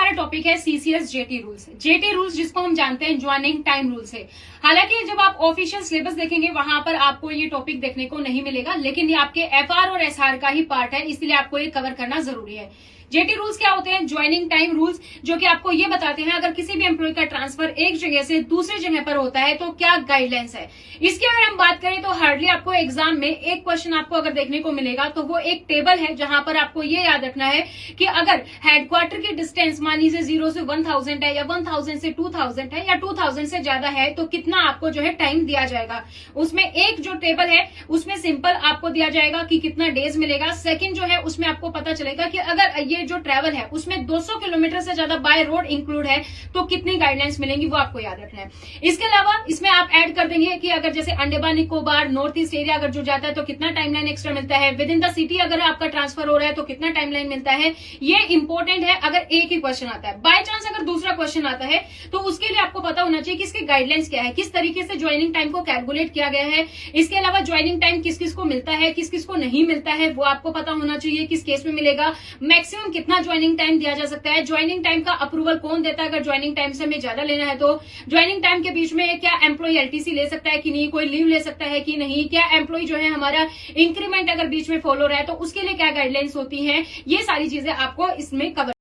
हमारा टॉपिक है CCS jetty rules. Jetty rules जिसको हम जानते हैं ज्वाइनिंग टाइम रूल्स है। हालांकि जब आप ऑफिशियल सिलेबस देखेंगे वहां पर आपको ये टॉपिक देखने को नहीं मिलेगा, लेकिन ये आपके एफआर और एसआर का ही पार्ट है, इसलिए आपको ये कवर करना जरूरी है। जेटी रूल्स क्या होते हैं? ज्वाइनिंग टाइम रूल्स, जो कि आपको ये बताते हैं अगर किसी भी एम्प्लॉय का ट्रांसफर एक जगह से दूसरी जगह पर होता है तो क्या गाइडलाइंस है। इसकी अगर हम बात करें तो हार्डली आपको एग्जाम में एक क्वेश्चन आपको अगर देखने को मिलेगा तो वो एक टेबल है जहां पर आपको ये याद रखना है कि अगर हेडक्वार्टर की डिस्टेंस मान लीजिए 0 से 1000 है या 1000 से 2000 है या 2000 से ज्यादा है तो कितना आपको जो है टाइम दिया जाएगा। उसमें एक जो टेबल है उसमें सिंपल आपको दिया जाएगा कि कितना डेज मिलेगा। सेकंड जो है उसमें आपको पता चलेगा कि अगर ये जो ट्रैवल है उसमें 200 किलोमीटर से ज्यादा बाय रोड इंक्लूड है तो कितनी गाइडलाइंस मिलेंगी वो आपको याद रखना है। इसके अलावा इसमें आप ऐड कर देंगे कि अगर जैसे Andaman Nicobar north east area अगर जो जाता है तो कितना टाइमलाइन एक्स्ट्रा मिलता है, विद इन द सिटी अगर आपका ट्रांसफर हो रहा है तो कितना टाइमलाइन मिलता है। ये इंपॉर्टेंट है अगर एक ही क्वेश्चन आता है। बाय चांस अगर दूसरा क्वेश्चन आता है तो उसके लिए आपको पता होना चाहिए कि इसकी गाइडलाइंस क्या है, किस तरीके से ज्वाइनिंग टाइम को कैलकुलेट किया गया है। इसके अलावा ज्वाइनिंग टाइम किस किस को मिलता है, किस किस को नहीं मिलता है, वो आपको पता होना चाहिए किस केस में मिलेगा। मैक्सिमम कितना ज्वाइनिंग टाइम दिया जा सकता है, ज्वाइनिंग टाइम का अप्रूवल कौन देता है अगर ज्वाइनिंग टाइम से हमें ज्यादा लेना है तो। ज्वाइनिंग टाइम के बीच में क्या एम्प्लॉय एलटीसी ले सकता है कि नहीं, कोई लीव ले सकता है कि नहीं, क्या एम्प्लॉय जो है हमारा इंक्रीमेंट अगर बीच में फॉलो रहा है तो उसके लिए क्या गाइडलाइंस होती है। ये सारी चीजें आपको इसमें कवर